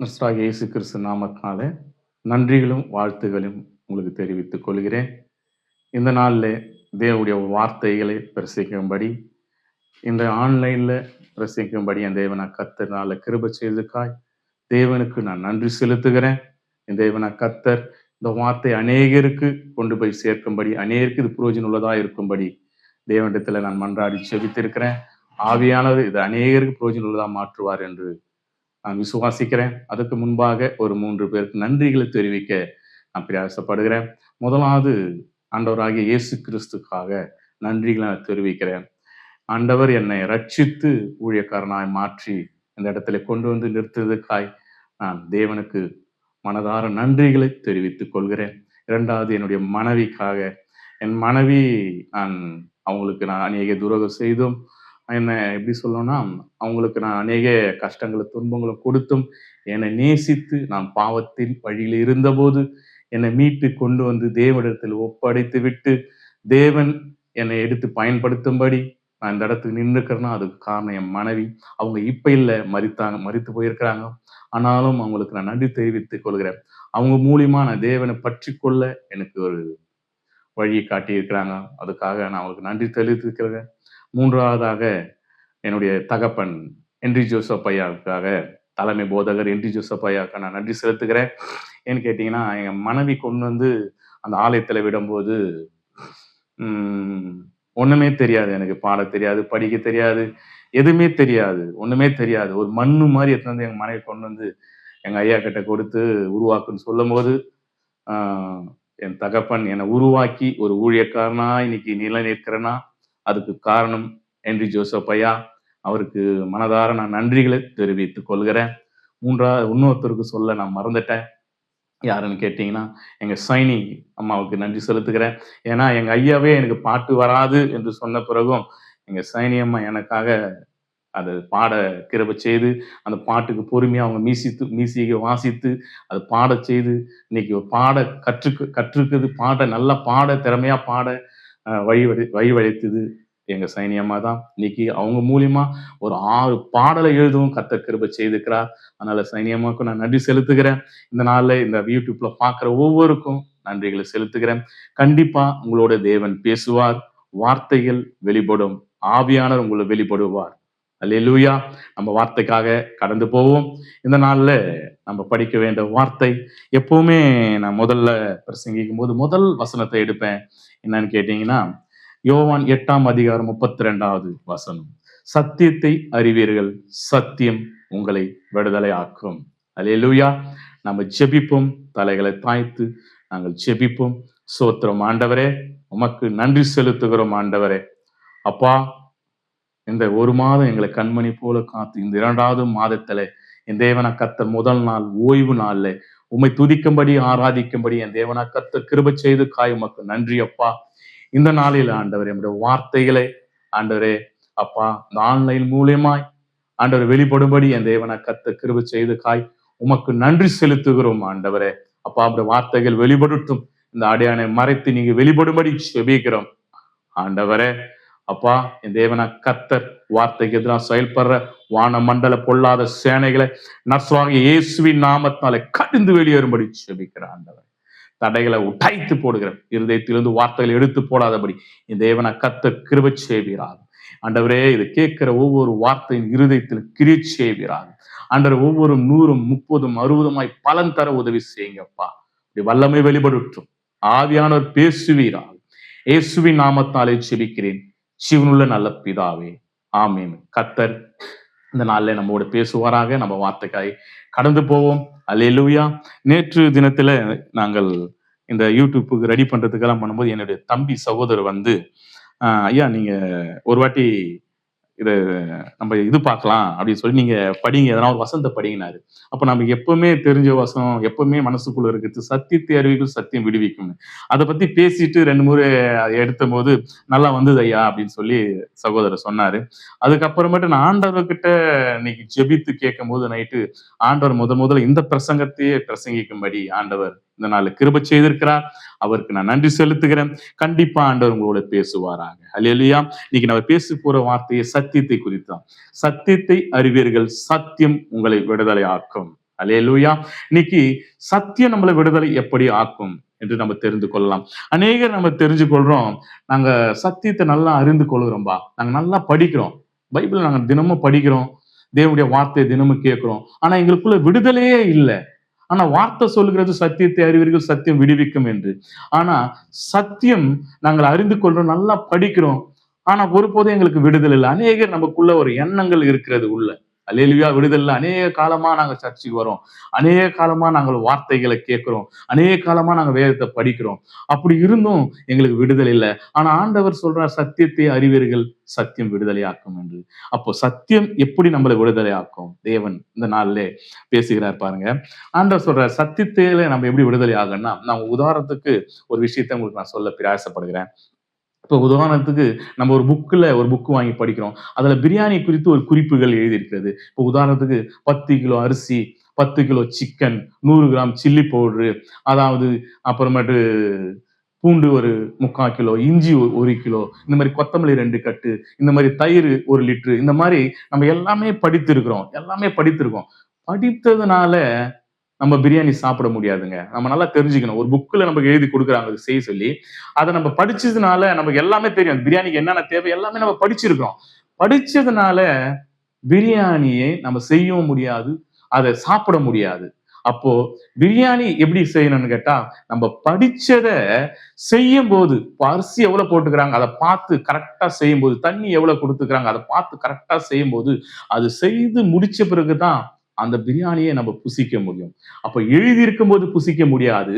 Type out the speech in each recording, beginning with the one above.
கிறிஸ்துவாகிய இயேசு கிறிஸ்து நாமத்தினாலே நன்றிகளும் வாழ்த்துகளையும் உங்களுக்கு தெரிவித்துக் கொள்கிறேன். இந்த நாளில் தேவனுடைய வார்த்தைகளை பிரசங்கிக்கும்படி, இந்த ஆன்லைன்ல பிரசங்கிக்கும்படி என் தேவனை கர்த்தர்னால கிருபை செய்ததுக்காய் தேவனுக்கு நான் நன்றி செலுத்துகிறேன். என் தேவனை கர்த்தர் இந்த வார்த்தை அநேகருக்கு கொண்டு போய் சேர்க்கும்படி, அநேகருக்கு இது பிரயோஜனம் உள்ளதா இருக்கும்படி தேவனிடத்துல நான் மன்றாடி செபித்திருக்கிறேன். ஆவியானவர் இது அநேகருக்கு பிரயோஜனம் உள்ளதா மாற்றுவார் என்று நான் விசுவாசிக்கிறேன். அதுக்கு முன்பாக ஒரு 3 பேருக்கு நன்றிகளை தெரிவிக்க நான் பிரயாசப்படுகிறேன். முதலாவது ஆண்டவராகிய இயேசு கிறிஸ்துக்காக நன்றிகளை நான் தெரிவிக்கிறேன். ஆண்டவர் என்னை ரட்சித்து ஊழியக்காரனாய் மாற்றி இந்த இடத்துல கொண்டு வந்து நிறுத்துவதற்காய் நான் தேவனுக்கு மனதார நன்றிகளை தெரிவித்துக் கொள்கிறேன். இரண்டாவது என்னுடைய மனைவிக்காக, என் மனைவி அவங்களுக்கு நான் அநேக துரோகம் செய்தும், என்ன எப்படி சொல்லணும்னா, அவங்களுக்கு நான் அநேக கஷ்டங்களை துன்பங்களை கொடுத்தும் என்னை நேசித்து நான் பாவத்தின் வழியில் இருந்தபோது என்னை மீட்டு கொண்டு வந்து தேவனிடத்தில் ஒப்படைத்து விட்டு தேவன் என்னை எடுத்து பயன்படுத்தும்படி நான் இந்த இடத்துக்கு நின்றுக்கிறேன்னா அதுக்கு காரணம் என் மனைவி. அவங்க இப்ப இல்லை, மரித்து போயிருக்கிறாங்க. ஆனாலும் அவங்களுக்கு நான் நன்றி தெரிவித்துக் கொள்கிறேன். அவங்க மூலியமா நான் தேவனை பற்றி கொள்ள எனக்கு ஒரு வழியை காட்டி இருக்கிறாங்க. அதுக்காக நான் அவங்களுக்கு நன்றி தெரிவித்துக்கிறேன். மூன்றாவதாக என்னுடைய தகப்பன் ஹென்றி ஜோசப் ஐயாவுக்காக, தலைமை போதகர் ஹென்றி ஜோசப் ஐயாவுக்கு நான் நன்றி செலுத்துகிறேன். ஏன்னு கேட்டீங்கன்னா, எங்க மனைவி கொண்டு வந்து அந்த ஆலயத்துல விடும்போது ஒண்ணுமே தெரியாது, எனக்கு பாட தெரியாது, படிக்க தெரியாது, எதுவுமே தெரியாது, ஒண்ணுமே தெரியாது. ஒரு மண்ணு மாதிரி எடுத்து வந்து எங்க மனைவி கொண்டு வந்து எங்க ஐயா கிட்ட கொடுத்து உருவாக்குன்னு சொல்லும் போது என் தகப்பன் என்னை உருவாக்கி ஒரு ஊழியக்காரனா இன்னைக்கு நிலை நிற்கிறேன்னா அதுக்கு காரணம் ஹென்றி ஜோசப் ஐயா. அவருக்கு மனதார நான் நன்றிகளை தெரிவித்துக் கொள்கிறேன். இன்னொருத்தருக்கு சொல்ல நான் மறந்துட்டேன். யாருன்னு கேட்டீங்கன்னா, எங்க சைனி அம்மாவுக்கு நன்றி செலுத்துகிறேன். ஏன்னா எங்க ஐயாவே எனக்கு பாட்டு வராது என்று சொன்ன பிறகும் எங்க சைனி அம்மா எனக்காக அதை பாட கிருபை செய்து அந்த பாட்டுக்கு பொறுமையா அவங்க மீசியை வாசித்து அதை பாட செய்து இன்னைக்கு பாட கற்றுக்குது, நல்லா பாட திறமையா பாட வழிவழைத்தது எங்க சைனியம்மா தான். இன்னைக்கு அவங்க மூலியமா ஒரு 6 பாடலை எழுதவும் கர்த்தர் கிருபை செய்திருக்கிறார். அதனால சைனியம்மாவுக்கும் நான் நன்றி செலுத்துகிறேன். இந்த நாள்ல இந்த யூடியூப்ல பாக்குற ஒவ்வொருக்கும் நன்றிகளை செலுத்துகிறேன். கண்டிப்பா உங்களோட தேவன் பேசுவார், வார்த்தைகள் வெளிப்படும், ஆவியானவர் உங்களை வெளிப்படுவார். அல்லேலூயா. நம்ம வார்த்தைக்காக கடந்து போவோம். இந்த நாள்ல நம்ம படிக்க வேண்டிய வார்த்தை, எப்பவுமே நான் முதல்ல பிரசங்கிக்கும் போது முதல் வசனத்தை எடுப்பேன். என்னன்னு கேட்டீங்கன்னா, யோவான் 8ஆம் அதிகாரம் 32வது வசனம். சத்தியத்தை அறிவீர்கள், சத்தியம் உங்களை விடுதலை ஆக்கும். அல்லேலூயா. நம்ம ஜெபிப்போம், தலைகளை தாய்த்து நாங்கள் ஜெபிப்போம். சோத்திரம் ஆண்டவரே, உமக்கு நன்றி செலுத்துகிறோம் ஆண்டவரே. அப்பா, இந்த 1 மாதம் எங்களை கண்மணி போல காத்து இந்த 2வது மாதத்துல என் தேவனா கர்த்தர் முதல் நாள் ஓய்வு நாள்ல உம்மை துதிக்கும்படி ஆராதிக்கும்படி என் தேவனா கர்த்தர் கிருபை செய்து காய் உமக்கு நன்றி அப்பா. இந்த நாளில் ஆண்டவரே, நம்முடைய வார்த்தைகளை ஆண்டவரே அப்பா இந்த ஆன்லைன் மூலியமாய் ஆண்டவர் வெளிப்படும்படி என் தேவனா கர்த்தர் கிருபை செய்து காய் உமக்கு நன்றி செலுத்துகிறோம் ஆண்டவரே. அப்பா, அப்படி வார்த்தைகள் வெளிப்படட்டும். இந்த அடையானை மறைத்து நீங்க வெளிப்படும்படி செபிக்கிறோம் ஆண்டவரே. அப்பா, என் தேவனா கர்த்தர் வார்த்தைக்கு எதிராக செயல்படுற வான மண்டல பொல்லாத சேனைகளை நர்சுவாகிய இயேசுவின் நாமத்தினாலே கடிந்து வெளியேறும்படி செபிக்கிற ஆண்டவர். தடைகளை உடைத்து போடுகிற இருதயத்திலிருந்து வார்த்தைகளை எடுத்து போடாதபடி என் தேவனா கர்த்தர் கிருபை செய்வீராக ஆண்டவரே. இது கேட்கிற ஒவ்வொரு வார்த்தையின் இருதயத்தில் கிரியை செய்வீராக ஆண்டவர். ஒவ்வொரு 100, 30, 60 பலன் தர உதவி செய்யுங்கப்பா. வல்லமை வெளிப்படட்டும், ஆவியானவர் பேசுவீராக. இயேசுவின் நாமத்தாலே செபிக்கிறேன் ஜீவனுள்ள நல்ல பிதாவே, ஆமீன். கர்த்தர் இந்த நாள்ல நம்மோட பேசுவாராக. நம்ம வார்த்தைக்காய் கடந்து போவோம். அல்லேலூயா. நேற்று தினத்துல நாங்கள் இந்த யூடியூப்புக்கு ரெடி பண்றதுக்கெல்லாம் பண்ணும்போது என்னுடைய தம்பி சகோதரர் வந்து, ஐயா நீங்க ஒரு வாட்டி இது நம்ம இது பார்க்கலாம் அப்படின்னு சொல்லி நீங்க படிங்க, எதனா ஒரு வசனத்தை படிங்கினாரு. அப்ப நமக்கு எப்பவுமே தெரிஞ்ச வசனம், எப்பவுமே மனசுக்குள்ள இருக்கிறது, சத்தியத்தை அறிவிக்கும், சத்தியம் விடுவிக்கும். அதை பத்தி பேசிட்டு 2 முறை எடுத்த போது நல்லா வந்தது ஐயா அப்படின்னு சொல்லி சகோதரர் சொன்னாரு. அதுக்கப்புறமேட்டு நான் ஆண்டவர்கிட்ட இன்னைக்கு ஜெபித்து கேட்கும் போது நைட்டு ஆண்டவர் முதல்ல இந்த பிரசங்கத்தையே பிரசங்கிக்கும்படி ஆண்டவர் இந்த நாள் கிருபை செய்திருக்கிறார். அவருக்கு நான் நன்றி செலுத்துகிறேன். கண்டிப்பா ஆண்டவர் உங்களோட பேசுவாராங்க. அல்லேலூயா. இன்னைக்கு நம்ம பேச போற வார்த்தையை சத்தியத்தை குறித்தான். சத்தியத்தை அறிவீர்கள், சத்தியம் உங்களை விடுதலை ஆக்கும். அல்லேலூயா. இன்னைக்கு சத்தியம் நம்மளை விடுதலை எப்படி ஆக்கும் என்று நம்ம தெரிந்து கொள்ளலாம். அநேகர் நம்ம தெரிஞ்சு கொள்றோம், நாங்க சத்தியத்தை நல்லா அறிந்து கொள்கிறோம்பா, நாங்க நல்லா படிக்கிறோம், பைபிள் நாங்க தினமும் படிக்கிறோம், தேவனுடைய வார்த்தையை தினமும் கேட்கிறோம், ஆனா எங்களுக்குள்ள விடுதலையே இல்லை. ஆனா வார்த்தை சொல்லுகிறது சத்தியத்தை அறிவீர்கள், சத்தியம் விடுவிக்கும் என்று. ஆனா சத்தியம் நாங்கள் அறிந்து கொள்றோம், நல்லா படிக்கிறோம், ஆனா ஒருபோதும் எங்களுக்கு விடுதலை இல்லை. அநேகர் நமக்குள்ள ஒரு எண்ணங்கள் இருக்கிறது உள்ள. அல்லேலூயா. விடுதலை. அநேக காலமா நாங்க சர்ச்சுக்கு வரோம், அநேக காலமா நாங்கள் வார்த்தைகளை கேட்கிறோம், அநேக காலமா நாங்க வேதத்தை படிக்கிறோம், அப்படி இருந்தும் எங்களுக்கு விடுதலை இல்லை. ஆனா ஆண்டவர் சொல்றார், சத்தியத்தை அறிவீர்கள், சத்தியம் விடுதலையாக்கும் என்று. அப்போ சத்தியம் எப்படி நம்மளை விடுதலையாக்கும்? தேவன் இந்த நாள்ல பேசுகிறார் பாருங்க. ஆண்டவர் சொல்றார், சத்தியத்தில நம்ம எப்படி விடுதலை ஆகும்னா, நான் உதாரணத்துக்கு ஒரு விஷயத்தை உங்களுக்கு நான் சொல்ல பிரயாசப்படுகிறேன். இப்போ உதாரணத்துக்கு நம்ம ஒரு புக்கு வாங்கி படிக்கிறோம், அதுல பிரியாணி குறித்து ஒரு குறிப்புகள் எழுதியிருக்கிறது. இப்போ உதாரணத்துக்கு 10 கிலோ அரிசி, 10 kilo chicken, 100 gram chilli powder, அதாவது அப்புறமேட்டு பூண்டு ஒரு 3/4 கிலோ, இஞ்சி 1 கிலோ, இந்த மாதிரி கொத்தமல்லி 2 கட்டு, இந்த மாதிரி தயிர் 1 லிட்டரு, இந்த மாதிரி நம்ம எல்லாமே படித்திருக்கோம். படித்ததுனால நம்ம பிரியாணி சாப்பிட முடியாதுங்க. நம்ம நல்லா தெரிஞ்சுக்கணும். ஒரு புக்ல நமக்கு எழுதி கொடுக்குறாங்க செய்ய சொல்லி, அதை நம்ம படிச்சதுனால நமக்கு எல்லாமே தெரியும், பிரியாணிக்கு என்னென்ன தேவை எல்லாமே நம்ம படிச்சிருக்கிறோம். படிச்சதுனால பிரியாணியை நம்ம செய்யவும் முடியாது, அதை சாப்பிட முடியாது. அப்போ பிரியாணி எப்படி செய்யணும்னு கேட்டா, நம்ம படிச்சத செய்யும் போது, அரிசி எவ்வளவு போட்டுக்கிறாங்க அதை பார்த்து கரெக்டா செய்யும் போது, தண்ணி எவ்வளவு கொடுத்துக்கிறாங்க அதை பார்த்து கரெக்டா செய்யும் போது, அது செய்து முடிச்ச பிறகுதான் அந்த பிரியாணியை நம்ம புசிக்க முடியும். அப்ப எழுதி இருக்கும் போது புசிக்க முடியாது,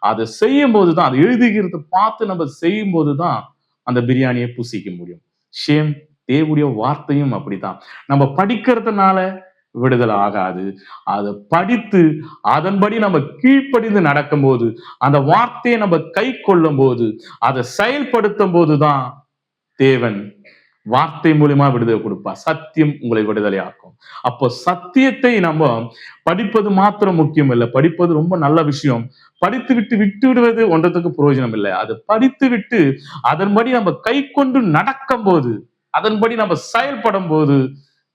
அதை செய்யும் போதுதான், அது எழுதுகிறத பார்த்து நம்ம செய்யும் போதுதான் அந்த பிரியாணியை புசிக்க முடியும். சேம் தேவனுடைய வார்த்தையும் அப்படித்தான். நம்ம படிக்கிறதுனால விடுதலை ஆகாது, அதை படித்து அதன்படி நம்ம கீழ்ப்படிந்து நடக்கும் போது, அந்த வார்த்தையை நம்ம கை கொள்ளும் போது, அதை செயல்படுத்தும் போதுதான் தேவன் வார்த்தை மூலியமா விடுதலை கொடுப்பார். சத்தியம் உங்களை விடுதலை ஆக்கும். அப்போ சத்தியத்தை நம்ம படிப்பது மாத்திரம் முக்கியம் இல்லை, படிப்பது ரொம்ப நல்ல விஷயம். படித்து விட்டு விடுவது ஒன்றத்துக்கு பிரயோஜனம் இல்லை. அதை படித்து விட்டு அதன்படி நம்ம கை கொண்டு நடக்கும் போது, அதன்படி நம்ம செயல்படும் போது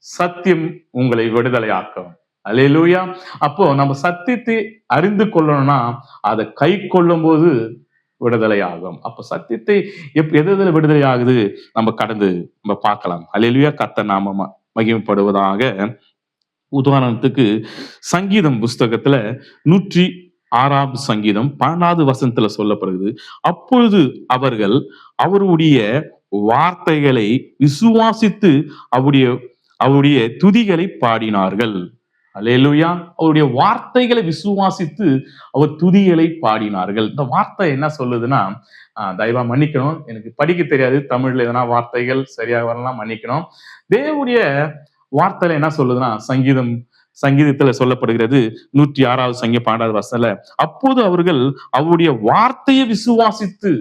சத்தியம் உங்களை விடுதலை ஆக்கும். அல்லேலூயா. அப்போ நம்ம சத்தியத்தை அறிந்து கொள்ளணும்னா அதை கை கொள்ளும் போது விடுதலை ஆகும். அப்ப சத்தியத்தை எதுல விடுதலை ஆகுது நம்ம கடந்து நம்ம பார்க்கலாம். அல்லேலூயா. கர்த்தர் நாம மகிமைப்படுவதாக. உதாரணத்துக்கு சங்கீதம் புஸ்தகத்துல 106 சங்கீதம் 12வது வசனத்துல சொல்லப்படுகிறது, அப்பொழுது அவர்கள் அவருடைய வார்த்தைகளை விசுவாசித்து அவருடைய துதிகளை பாடினார்கள். அல்லேலூயா. அவருடைய வார்த்தைகளை விசுவாசித்து அவர் துதிகளை பாடினார்கள். இந்த வார்த்தை என்ன சொல்லுதுன்னா, தயவா மன்னிக்கணும், எனக்கு படிக்க தெரியாது, தமிழ்ல எதனா வார்த்தைகள் சரியாக வரலாம், மன்னிக்கணும். தேவனுடைய வார்த்தையில என்ன சொல்லுதுன்னா, சங்கீதத்துல சொல்லப்படுகிறது 106வது சங்கீதம் 12வது வசனத்துல, அப்போது அவர்கள் அவருடைய வார்த்தையை விசுவாசித்து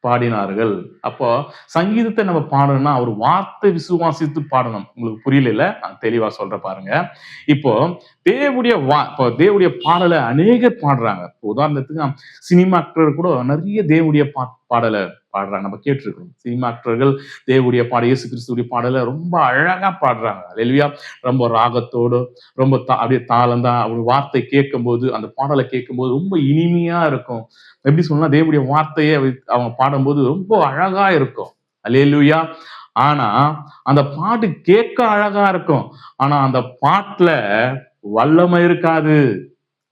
பாடினார்கள். அப்போ சங்கீதத்தை நம்ம பாடணும்னா அவர் வார்த்தை விசுவாசித்து பாடணும். உங்களுக்கு புரியல, நான் தெளிவா சொல்ற பாருங்க. இப்போ தேவனுடைய பாடலை அநேகர் பாடுறாங்க. உதாரணத்துக்கு சினிமா ஆக்டர் கூட நிறைய தேவனுடைய பாடலை பாடுறாங்க, நம்ம கேட்டிருக்கோம். சினிமா ஆக்டர்கள் தேவனுடைய இயேசு கிறிஸ்துடைய பாடலை ரொம்ப அழகா பாடுறாங்க. அல்லேலூயா. ரொம்ப ராகத்தோடு, ரொம்ப அப்படியே தாளம் தான். அவர் வார்த்தை கேட்கும் போது, அந்த பாடலை கேட்கும் போது ரொம்ப இனிமையா இருக்கும். எப்படி சொல்லலாம், தேவனுடைய வார்த்தையை அவங்க பாடும்போது ரொம்ப அழகா இருக்கும். அல்லேலூயா. ஆனா அந்த பாட்டு கேட்க அழகா இருக்கும், ஆனா அந்த பாட்டுல வல்லமை இருக்காது.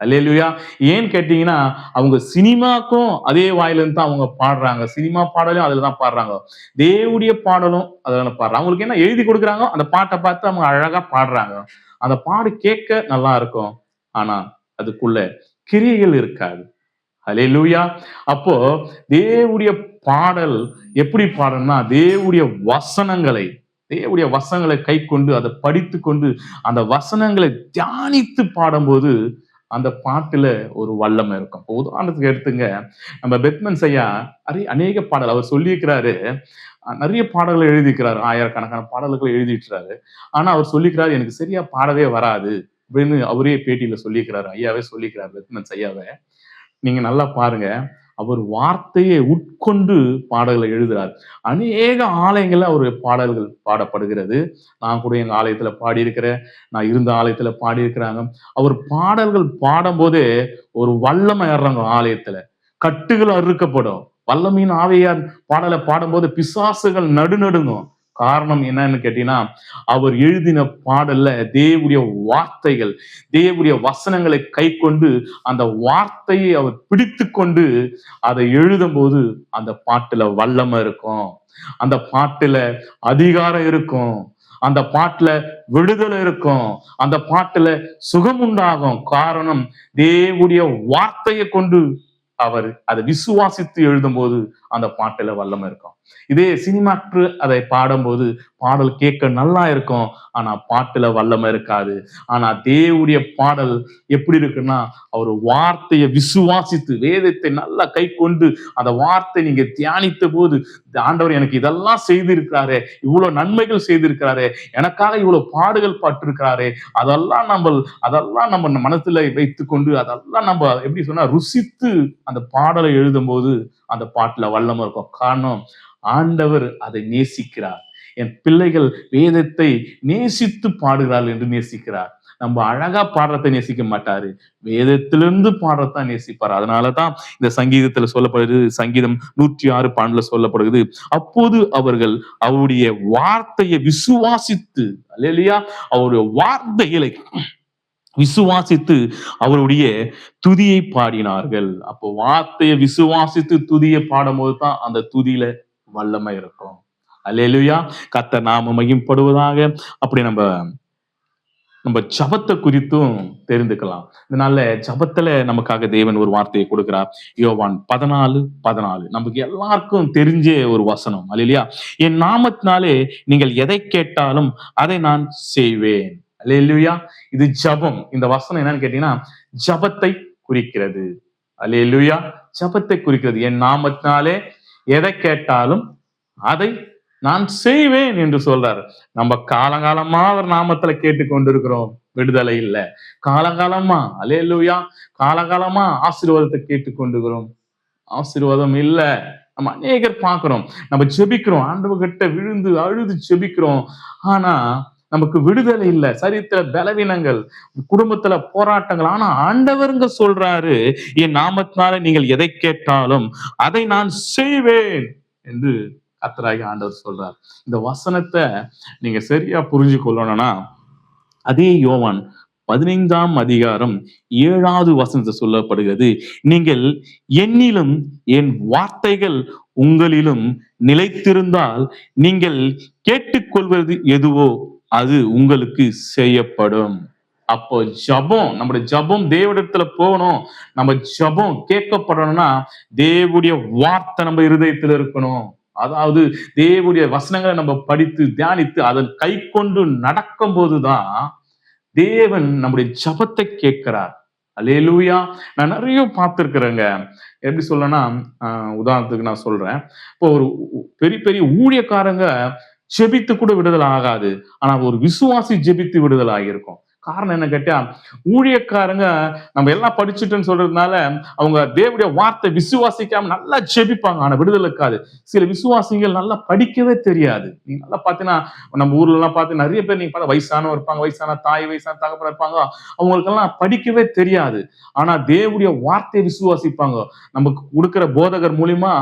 அல்லேலூயா. ஏன்னு கேட்டீங்கன்னா, அவங்க சினிமாக்கும் அதே வாயில இருந்து தான் அவங்க பாடுறாங்க, சினிமா பாடலும் அதுலதான் பாடுறாங்க, தேவனுடைய பாடலும் அதுல பாடுறாங்க. அவங்களுக்கு என்ன எழுதி கொடுக்குறாங்க, அந்த பாட்டை பார்த்து அவங்க அழகா பாடுறாங்க. அந்த பாடு கேட்க நல்லா இருக்கும், ஆனா அதுக்குள்ள கிரியைகள் இருக்காது. அல்லேலூயா. அப்போ தேவனுடைய பாடல் எப்படி பாடணும்னா, தேவனுடைய வசனங்களை கை கொண்டு அதை படித்து கொண்டு அந்த வசனங்களை தியானித்து பாடும்போது அந்த பாட்டுல ஒரு வல்லமை இருக்கும். உதாரணத்துக்கு எடுத்துங்க, நம்ம பெத்மன்ஸ் ஐயா அநேக பாடல் அவர் சொல்லியிருக்கிறாரு, நிறைய பாடல்களை எழுதியிருக்கிறாரு, ஆயிரக்கணக்கான பாடல்களை எழுதிட்டுறாரு. ஆனா அவர் சொல்லிக்கிறாரு, எனக்கு சரியா பாடவே வராது அப்படின்னு அவரே பேட்டியில சொல்லியிருக்கிறாரு. ஐயாவே சொல்லிக்கிறாரு, பெத்மன்ஸ் ஐயாவே. நீங்க நல்லா பாருங்க, அவர் வார்த்தையை உட்கொண்டு பாடல்களை எழுதுறார். அநேக ஆலயங்கள்ல அவர் பாடல்கள் பாடப்படுகிறது. நான் கூட எங்க ஆலயத்துல பாடியிருக்கிறேன். நான் இருந்த ஆலயத்துல பாடியிருக்கிறாங்க. அவர் பாடல்கள் பாடும்போதே ஒரு வல்லமை ஏறுறாங்க ஆலயத்துல. கட்டுகள் அறுக்கப்படும். வல்லமையின் ஆவியார் பாடலை பாடும்போது பிசாசுகள் நடுநடுங்கும். காரணம் என்னன்னு கேட்டீங்கன்னா, அவர் எழுதின பாடல்ல தேவனுடைய வார்த்தைகள், தேவனுடைய வசனங்களை கை கொண்டு அந்த வார்த்தையை அவர் பிடித்து கொண்டு அதை எழுதும்போது அந்த பாட்டுல வல்லமை இருக்கும், அந்த பாட்டுல அதிகாரம் இருக்கும், அந்த பாட்டுல விடுதலை இருக்கும், அந்த பாட்டுல சுகம் உண்டாகும். காரணம் தேவனுடைய வார்த்தையை கொண்டு அவர் அதை விசுவாசித்து எழுதும்போது அந்த பாட்டுல வல்லமை இருக்கும். இதே சினிமாக்கு அதை பாடும்போது பாடல் கேட்க நல்லா இருக்கும், ஆனா பாட்டுல வல்லமை இருக்காது. ஆனா தேவனுடைய பாடல் எப்படி இருக்குன்னா, அவர் வார்த்தையை விசுவாசித்து வேதத்தை நல்லா கை கொண்டு அந்த வார்த்தை நீங்க தியானித்த போது, ஆண்டவர் எனக்கு இதெல்லாம் செய்திருக்கிறாரே, இவ்வளவு நன்மைகள் செய்திருக்கிறாரே, எனக்காக இவ்வளவு பாடுகள் பட்டிருக்கிறாரே, அதெல்லாம் நம்ம மனசுல வைத்துக் கொண்டு அதெல்லாம் நம்ம எப்படி சொன்னா ருசித்து அந்த பாடலை எழுதும் போது அந்த பாட்டுல வல்லமை இருக்கும். காரணம், ஆண்டவர் அதை நேசிக்கிறார். என் பிள்ளைகள் வேதத்தை நேசித்து பாடுகிறார்கள் என்று நேசிக்கிறார். நம்ம அழகா பாடுறதை நேசிக்க மாட்டாரு, வேதத்திலிருந்து பாடுறதான் நேசிப்பார். அதனாலதான் இந்த சங்கீதத்துல சொல்லப்படுது, சங்கீதம் 106 சொல்லப்படுகிறது, அப்போது அவர்கள் அவருடைய வார்த்தையை விசுவாசித்து, அல்லேலூயா, அவருடைய வார்த்தைகளை விசுவாசித்து அவருடைய துதியை பாடினார்கள். அப்போ வார்த்தையை விசுவாசித்து துதியை பாடும் போதுதான் அந்த துதியில வல்லமை இருக்கும். அல்லேலூயா, கர்த்தர் நாம மகிமைப்படுவதாக. அப்படி நம்ம ஜபத்தை குறித்தும் தெரிந்துக்கலாம். இதனால ஜபத்துல நமக்காக தேவன் ஒரு வார்த்தையை கொடுக்கிறார். யோவான் 14:14 நமக்கு எல்லாருக்கும் தெரிஞ்ச ஒரு வசனம். அல்லேலூயா, என் நாமத்தினாலே நீங்கள் எதை கேட்டாலும் அதை நான் செய்வேன். அல்லேலூயா, இது ஜபம். இந்த வசனம் என்னன்னு கேட்டீங்கன்னா ஜபத்தை குறிக்கிறது. அல்லேலூயா, ஜபத்தை குறிக்கிறது. என் நாமத்தினாலே எதை கேட்டாலும் அதை நான் செய்வேன் என்று சொல்றாரு. நம்ம காலங்காலமா அவர் நாமத்துல கேட்டுக்கொண்டிருக்கிறோம், விடுதலை இல்லை. காலங்காலமா அல்லேலூயா, காலங்காலமா ஆசீர்வாதத்தை கேட்டுக்கொண்டிருக்கிறோம், ஆசீர்வாதம் இல்ல. நம்ம அநேகர் பார்க்கிறோம், நம்ம ஜெபிக்கிறோம், ஆண்டவர்கிட்ட விழுந்து அழுது ஜெபிக்கிறோம், ஆனா நமக்கு விடுதலை இல்லை. சரீரத்துல பலவீனங்கள், குடும்பத்துல போராட்டங்கள். ஆனா ஆண்டவருங்க சொல்றாரு, என் நாமத்தினால நீங்கள் எதை கேட்டாலும் அதை நான் செய்வேன் என்று கர்த்தராகிய ஆண்டவர் சொல்றார். இந்த வசனத்தை நீங்க சரியா புரிஞ்சு கொள்ளணும்னா, அதே யோவான் 15:7 சொல்லப்படுகிறது, நீங்கள் என்னிலும் என் வார்த்தைகள் உங்களிலும் நிலைத்திருந்தால் நீங்கள் கேட்டுக்கொள்வது எதுவோ அது உங்களுக்கு செய்யப்படும். அப்போ ஜபம், நம்முடைய ஜபம் தேவனிடத்துல போகணும். நம்ம ஜபம் கேட்கப்படணும்னா தேவனுடைய வார்த்தை நம்ம இருதயத்துல இருக்கணும். அதாவது தேவனுடைய வசனங்களை நம்ம படித்து தியானித்து அதன் கை கொண்டு நடக்கும் போதுதான் தேவன் நம்முடைய ஜபத்தை கேட்கிறார். அல்லேலூயா, நான் நிறைய பார்த்திருக்கிறேங்க. எப்படி சொல்லனா, உதாரணத்துக்கு நான் சொல்றேன். இப்போ ஒரு பெரிய பெரிய ஊழியக்காரங்க ஜெபித்து கூட விடுதலை ஆகாது, ஆனா ஒரு விசுவாசி ஜெபித்து விடுதலை ஆகியிருக்கும். காரணம் என்ன கேட்டா, ஊழியக்காரங்க நம்ம எல்லாம் படிச்சுட்டேன்னு சொல்றதுனால அவங்க தேவனுடைய வார்த்தை விசுவாசிக்காம நல்லா ஜெபிப்பாங்க, ஆனா விடுதலை இருக்காது. சில விசுவாசிகள் நல்லா படிக்கவே தெரியாது. நீங்க நல்லா பாத்தீங்கன்னா, நம்ம ஊர்ல எல்லாம் பார்த்து நிறைய பேர் நீங்க பார்த்தா வயசானவங்க இருப்பாங்க, வயசான தாய், வயசான தகப்பன் இருப்பாங்க, அவங்களுக்கெல்லாம் படிக்கவே தெரியாது, ஆனா தேவனுடைய வார்த்தையை விசுவாசிப்பாங்க. நமக்கு கொடுக்கிற போதகர் மூலியமா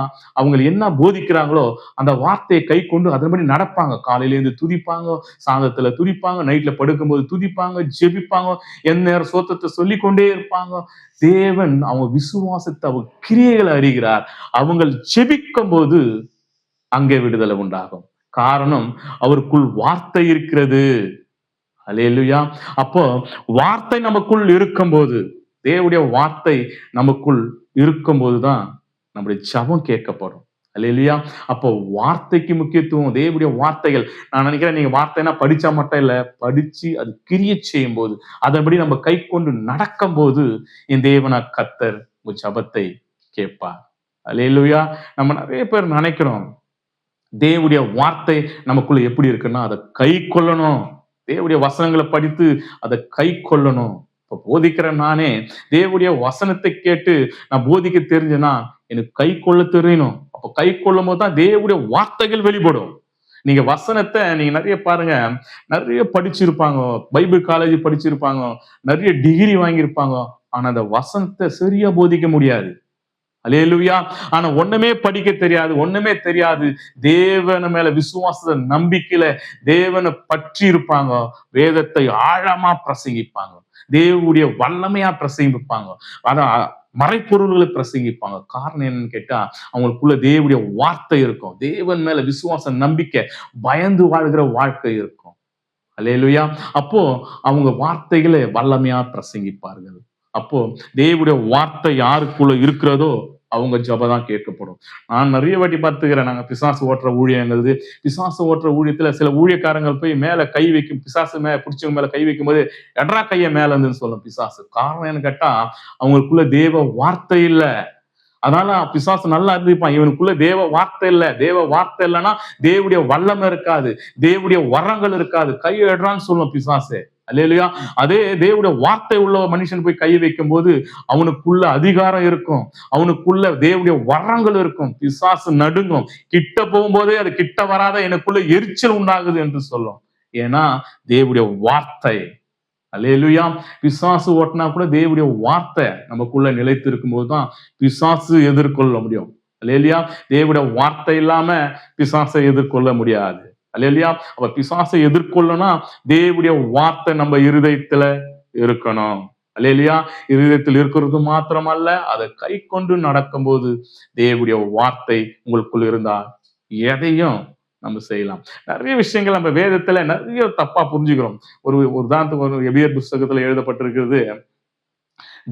அவங்க என்ன போதிக்கிறாங்களோ அந்த வார்த்தையை கை கொண்டு அதன்படி நடப்பாங்க. காலையில இருந்து துதிப்பாங்க, சாயந்தரத்துல துதிப்பாங்க, நைட்ல படுக்கும்போது துதிப்பாங்க, ஜெபிப்பாங்க, எந்த நேரம் சோத்தத்தை சொல்லிக் கொண்டே இருப்பாங்க. தேவன் அவங்க விசுவாசத்தை, அவங்க கிரியைகளை அறிகிறார். அவங்க ஜெபிக்கும் போது அங்கே விடுதலை உண்டாகும். காரணம், அவருக்குள் வார்த்தை இருக்கிறது. அல்லேலூயா. அப்போ வார்த்தை நமக்குள் இருக்கும்போது, தேவனுடைய வார்த்தை நமக்குள் இருக்கும்போதுதான் நம்முடைய ஜெபம் கேட்கப்படும். அல்லேலூயா. அப்போ வார்த்தைக்கு முக்கியத்துவம், தேவனுடைய வார்த்தைகள். நான் நினைக்கிறேன், நீங்க வார்த்தைனா படிச்சா மட்டும் இல்ல, படிச்சு அது கிரியை செய்யும் போது, அதன்படி நம்ம கை கொண்டு நடக்கும் போது என் தேவனா கர்த்தர் உங்க ஜெபத்தை கேட்பார். அல்லேலூயா. நம்ம நிறைய பேர் நினைக்கிறோம், தேவனுடைய வார்த்தை நமக்குள்ள எப்படி இருக்குன்னா அதை கை கொள்ளணும், தேவனுடைய வசனங்களை படித்து அதை கை கொள்ளணும். இப்ப போதிக்கிற நானே தேவனுடைய வசனத்தை கேட்டு நான் போதிக்க தெரிஞ்சேன்னா எனக்கு கை கொள்ள தெரியணும். அப்ப கை கொள்ளும் போதுதான் தேவனுடைய வார்த்தைகள் வெளிப்படும். நீங்க வசனத்தை நீங்க நிறைய பாருங்க, நிறைய படிச்சிருப்பாங்க, பைபிள் காலேஜ் படிச்சிருப்பாங்க, நிறைய டிகிரி வாங்கியிருப்பாங்க. ஆனா அந்த வசனத்தை சரியா போதிக்க முடியாது. அல்லேலூயா. ஆனா ஒண்ணுமே படிக்க தெரியாது, ஒண்ணுமே தெரியாது. தேவன மேல விசுவாச நம்பிக்கையில தேவனை பற்றி இருப்பாங்க. வேதத்தை ஆழமா பிரசங்கிப்பாங்க, தேவனுடைய வல்லமையா பிரசங்கிப்பாங்க, அதான் மறைப்பொருள்களை பிரசங்கிப்பாங்க. காரணம் என்னன்னு கேட்டா, அவங்களுக்குள்ள தேவனுடைய வார்த்தை இருக்கும், தேவன் மேல விசுவாச நம்பிக்கை, பயந்து வாழ்கிற வாழ்க்கை இருக்கும். அல்லேலூயா. அப்போ அவங்க வார்த்தைகளை வல்லமையா பிரசங்கிப்பார்கள். அப்போ தேவனுடைய வார்த்தை யாருக்குள்ள இருக்கிறதோ அவங்க ஜபம் தான் கேட்கப்படும். நான் நிறைய வாட்டி பார்த்துக்கிறேன். நாங்க பிசாசு ஓட்டுற ஊழியங்கிறது, பிசாசு ஓட்டுற ஊழியத்துல சில ஊழியக்காரங்கள் போய் மேல கை வைக்கும், பிசாசு பிடிச்சவங்க மேல கை வைக்கும் போது எட்ரா கைய மேல இருந்துன்னு சொல்லும் பிசாசு. காரணம் என்ன கேட்டா, அவங்களுக்குள்ள தேவ வார்த்தை இல்ல. அதனால பிசாசு நல்லா இருந்துப்பான், இவனுக்குள்ள தேவ வார்த்தை இல்ல. தேவ வார்த்தை இல்லைன்னா தேவனுடைய வல்லமை இருக்காது, தேவனுடைய வரங்கள் இருக்காது. கையை எடுறான்னு சொல்லும் பிசாசு. அல்லேலூயா. அதே தேவனுடைய வார்த்தை உள்ள மனுஷன் போய் கை வைக்கும் போது அவனுக்குள்ள அதிகாரம் இருக்கும், அவனுக்குள்ள தேவனுடைய வரங்கள் இருக்கும். பிசாசு நடுங்கும், கிட்ட போகும்போதே அது கிட்ட வராத எனக்குள்ள எரிச்சல் உண்டாகுது என்று சொல்லும். ஏன்னா தேவனுடைய வார்த்தை. அல்லேலூயா. பிசாசு ஓட்டினா கூட தேவனுடைய வார்த்தை நமக்குள்ள நிலைத்து இருக்கும் போதுதான் பிசாசு எதிர்கொள்ள முடியும். அல்லேலூயா. தேவனுடைய வார்த்தை இல்லாம பிசாசை எதிர்கொள்ள முடியாது. அல்லேலூயா. அப்ப பிசாசை எதிர்கொள்ளனா தேவனுடைய வார்த்தை நம்ம இருதயத்துல இருக்கணும். அல்லேலூயா. இருதயத்தில் இருக்கிறது மாத்திரமல்ல, அதை கை கொண்டு நடக்கும்போது தேவனுடைய வார்த்தை உங்களுக்குள்ள இருந்தா எதையும் நம்ம செய்யலாம். நிறைய விஷயங்கள் நம்ம வேதத்துல நிறைய தப்பா புரிஞ்சுக்கிறோம். ஒரு உதாரணத்துக்கு ஒரு எபிரேயர் புஸ்தகத்துல எழுதப்பட்டிருக்கிறது,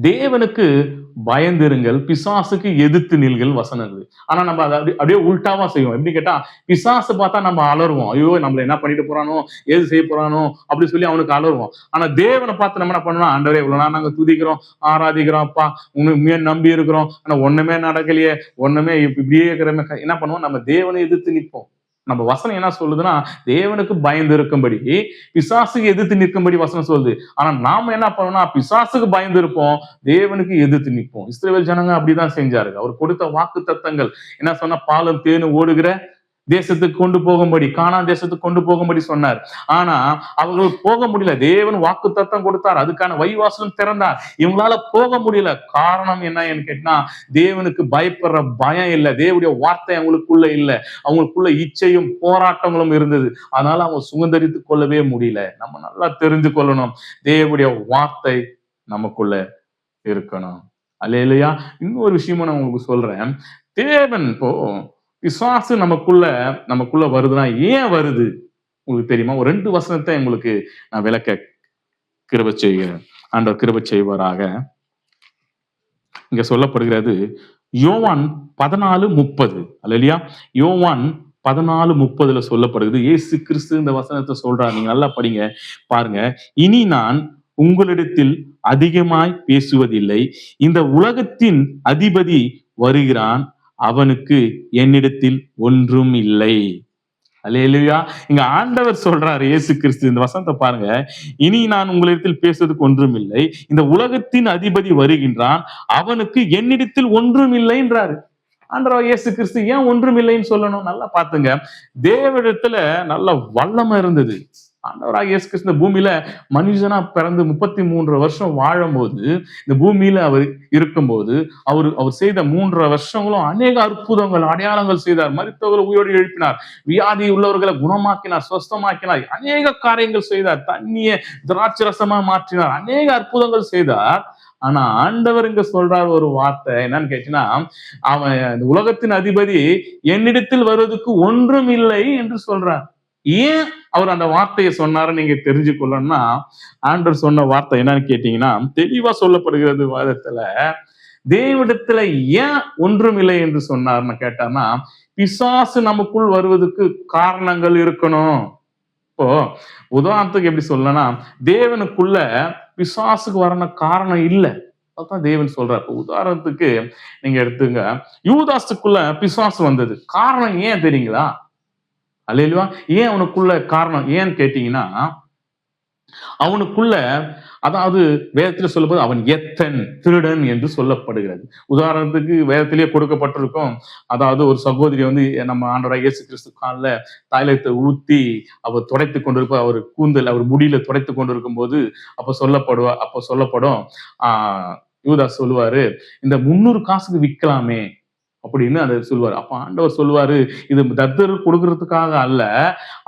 தேவனுக்கு பயந்திருங்கள், பிசாசுக்கு எதிர்த்து நில்கள் வசனங்கள். ஆனா நம்ம அதை அப்படியே உல்டாவா செய்வோம். எப்படி கேட்டா, பிசாசு பார்த்தா நம்ம அலறுவோம், ஐயோ நம்மள என்ன பண்ணிட்டு போறானோ, ஏது செய்ய போறானோ அப்படி சொல்லி அவனுக்கு அலறுவோம். ஆனா தேவனை பார்த்து நம்ம என்ன பண்ணணும், ஆண்டவரே இவ்வளவு நாள் நாங்க துதிக்கிறோம், ஆராதிக்கிறோம், அப்பா உண்மையை நம்பி இருக்கிறோம், ஆனா ஒண்ணுமே நடக்கலையே, ஒண்ணுமே இப்படியே இருக்கிறமே, என்ன பண்ணுவோம், நம்ம தேவனை எதிர்த்து நிற்போம். நம்ம வசனம் என்ன சொல்லுதுன்னா, தேவனுக்கு பயந்து இருக்கும்படி, பிசாசுக்கு எதிர்த்து நிற்கும்படி வசனம் சொல்லுது. ஆனா நாம என்ன பண்ணோம்னா, பிசாசுக்கு பயந்து இருப்போம், தேவனுக்கு எதிர்த்து நிற்போம். இஸ்ரவேல் ஜனங்க அப்படிதான் செஞ்சாரு. அவர் கொடுத்த வாக்கு தத்தங்கள் என்ன சொன்னா, பாலும் தேனும் ஓடுகிற தேசத்துக்கு கொண்டு போகும்படி, கானான் தேசத்துக்கு கொண்டு போகும்படி சொன்னார். ஆனா அவர்கள் போக முடியல. தேவன் வாக்கு தத்தம் கொடுத்தார், அதுக்கான வழிவாசலும் திறந்தார், இவங்களால போக முடியல. காரணம் என்னன்னு கேட்டா, தேவனுக்கு பயப்படுற பயம் இல்லை, தேவனுடைய வார்த்தை அவங்களுக்குள்ள இல்லை, அவங்களுக்குள்ள இச்சையும் போராட்டங்களும் இருந்தது. அதனால அவங்க சுதந்திரித்து கொள்ளவே முடியல. நம்ம நல்லா தெரிந்து கொள்ளணும், தேவனுடைய வார்த்தை நமக்குள்ள இருக்கணும். அல்லேலூயா. இன்னொரு விஷயமும் நான் உங்களுக்கு சொல்றேன். தேவன் இப்போ பிசாசு நமக்குள்ள வருதுன்னா ஏன் வருது உங்களுக்கு தெரியுமா? ஒரு 2 வசனத்தை உங்களுக்கு நான் விளக்க கிருபை செய்கிறேன். ஆண்டவர் கிருபை செய்வாராக. இங்க சொல்லப்படுகிறது யோவான் 14:30. அல்லேலூயா. யோவான் 14:30 சொல்லப்படுகிறது. இயேசு கிறிஸ்து இந்த வசனத்தை சொல்றார். நீங்க நல்லா படிங்க, பாருங்க. இனி நான் உங்களிடத்தில் அதிகமாய் பேசுவதில்லை, இந்த உலகத்தின் அதிபதி வருகிறான், அவனுக்கு என்னிடத்தில் ஒன்றும் இல்லை. அல்லேலூயா. இங்க ஆண்டவர் சொல்றாரு, இயேசு கிறிஸ்து, இந்த வசனத்தை பாருங்க. இனி நான் உங்களிடத்தில் பேசுவதற்கு ஒன்றும் இல்லை, இந்த உலகத்தின் அதிபதி வருகின்றான், அவனுக்கு என்னிடத்தில் ஒன்றும் இல்லைன்றாரு. ஆண்டவர் இயேசு கிறிஸ்து ஏன் ஒன்றும் இல்லைன்னு சொல்லணும்? நல்லா பாத்துங்க. தேவனிடத்துல நல்ல வல்லமை இருந்தது. ஆண்டவராக இயேசு கிறிஸ்து இந்த பூமியில மனுஷனா பிறந்து 33 வருஷம் வாழும்போது, இந்த பூமியில அவர் இருக்கும்போது அவர் செய்த 3 வருஷங்களும் அநேக அற்புதங்கள் அடையாளங்கள் செய்தார். மரித்தவர்களை உயிரோடு எழுப்பினார், வியாதி உள்ளவர்களை குணமாக்கினார், சொஸ்தமாக்கினார், அநேக காரியங்கள் செய்தார், தண்ணியை திராட்சை ரசமா மாற்றினார், அநேக அற்புதங்கள் செய்தார். ஆனா ஆண்டவர் இங்க சொல்றார் ஒரு வார்த்தை, என்னன்னு கேட்டீங்கன்னா, அவன் இந்த உலகத்தின் அதிபதி என்னிடத்தில் வருவதற்கு ஒன்றும் இல்லை என்று சொல்றார். ஏன் அவர் அந்த வார்த்தையை சொன்னாரு நீங்க தெரிஞ்சு கொள்ளணும்னா, ஆண்டவர் சொன்ன வார்த்தை என்னன்னு கேட்டீங்கன்னா, தெளிவா சொல்லப்படுகிறது வாதத்துல. தேவனிடத்துல ஏன் ஒன்றும் இல்லை என்று சொன்னார்னு கேட்டார்னா, பிசாசு நமக்குள் வருவதற்கு காரணங்கள் இருக்கணும். இப்போ உதாரணத்துக்கு எப்படி சொல்லனா, தேவனுக்குள்ள பிசாசுக்கு வரன காரணம் இல்லை, அதான் தேவன் சொல்றார். உதாரணத்துக்கு நீங்க எடுத்துங்க, யூதாசுக்குள்ள பிசாசு வந்தது, காரணம் ஏன் தெரியுங்களா? அல்லேலூயா. ஏன் அவனுக்குள்ள காரணம் ஏன்னு கேட்டீங்கன்னா, அவனுக்குள்ள, அதாவது வேதத்துல சொல்லும்போது அவன் எத்தன், திருடன் என்று சொல்லப்படுகிறது. உதாரணத்துக்கு வேதத்திலேயே கொடுக்கப்பட்டிருக்கும். அதாவது ஒரு சகோதரி வந்து நம்ம ஆண்டவராகிய இயேசு கிறிஸ்து கால்ல தைலத்தை ஊத்தி அவர் துடைத்துக் கொண்டிருப்ப, அவர் கூந்தல் அவர் முடியில துடைத்துக் கொண்டிருக்கும் போது அப்ப சொல்லப்படும். யூதாஸ் சொல்லுவாரு, இந்த 300 காசுக்கு விற்கலாமே அப்படின்னு அதை சொல்லுவாரு. அப்ப ஆண்டவர் சொல்லுவாரு, இது தத்தர் கொடுக்கறதுக்காக அல்ல,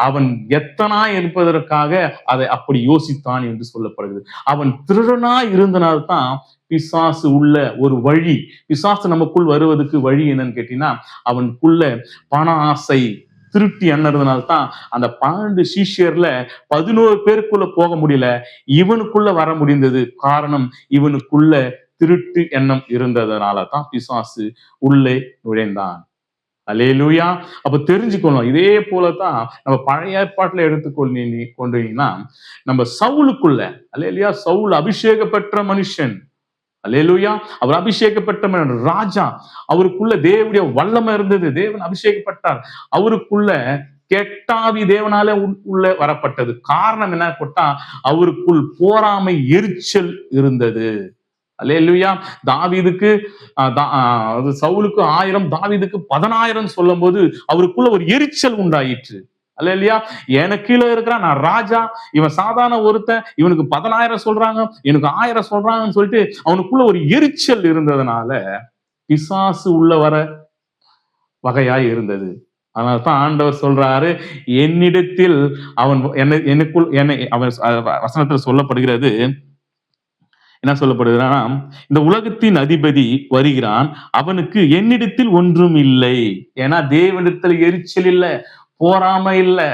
அவன் எத்தனா இருப்பதற்காக அதை அப்படி யோசித்தான் என்று சொல்லப்படுகிறது. அவன் திருடனா இருந்தனால்தான் பிசாசு உள்ள ஒரு வழி, பிசாசு நமக்குள் வருவதற்கு வழி என்னன்னு கேட்டீங்கன்னா, அவனுக்குள்ள பண ஆசை, திருட்டி எண்ணறதுனால்தான் அந்த 12 சீஷியர்ல 11 பேருக்குள்ள போக முடியல, இவனுக்குள்ள வர முடிந்தது. காரணம், இவனுக்குள்ள திருட்டு எண்ணம் இருந்ததுனால தான் பிசாசு உள்ளே நுழைந்தான். அல்லேலூயா. அப்ப தெரிஞ்சுக்கணும். இதே போலதான் நம்ம பழைய ஏற்பாட்டுல கொண்டீங்கன்னா, நம்ம சவுலுக்குள்ள, அல்லேலூயா, சவுல் அபிஷேக பெற்ற மனுஷன், அல்லேலூயா, அவர் அபிஷேகப்பட்ட ராஜா, அவருக்குள்ள தேவனுடைய வல்லமை இருந்தது, தேவன் அபிஷேகப்பட்டார். அவருக்குள்ள கெட்டாவி தேவனால உள்ள வரப்பட்டது. காரணம் என்ன போட்டா, அவருக்குள் போராமை, எரிச்சல் இருந்தது. அல்லேலூயா. தாவீதுக்கு சவுலுக்கு 1000, தாவீதுக்கு 10,000 சொல்லும் போது அவருக்குள்ள ஒரு எரிச்சல் உண்டாயிற்று. அல்லேலூயா. எனக்கு கீழே இருக்கிறான், நான் ராஜா, இவன் சாதாரண ஒருத்தன், இவனுக்கு 10,000 சொல்றாங்க, எனக்கு 1000 சொல்றாங்கன்னு சொல்லிட்டு அவனுக்குள்ள ஒரு எரிச்சல் இருந்ததுனால பிசாசு உள்ள வர வகையாய் இருந்தது. அதனால்தான் ஆண்டவர் சொல்றாரு, என்னிடத்தில் அவன் என்னை அவன் வசனத்தில் சொல்லப்படுகிறது, என்ன சொல்லப்படுகிறானா, இந்த உலகத்தின் அதிபதி வருகிறான், அவனுக்கு என்னிடத்தில் ஒன்றும் இல்லை. ஏன்னா தேவனிடத்துல எரிச்சல் இல்லை, போராமை இல்லை,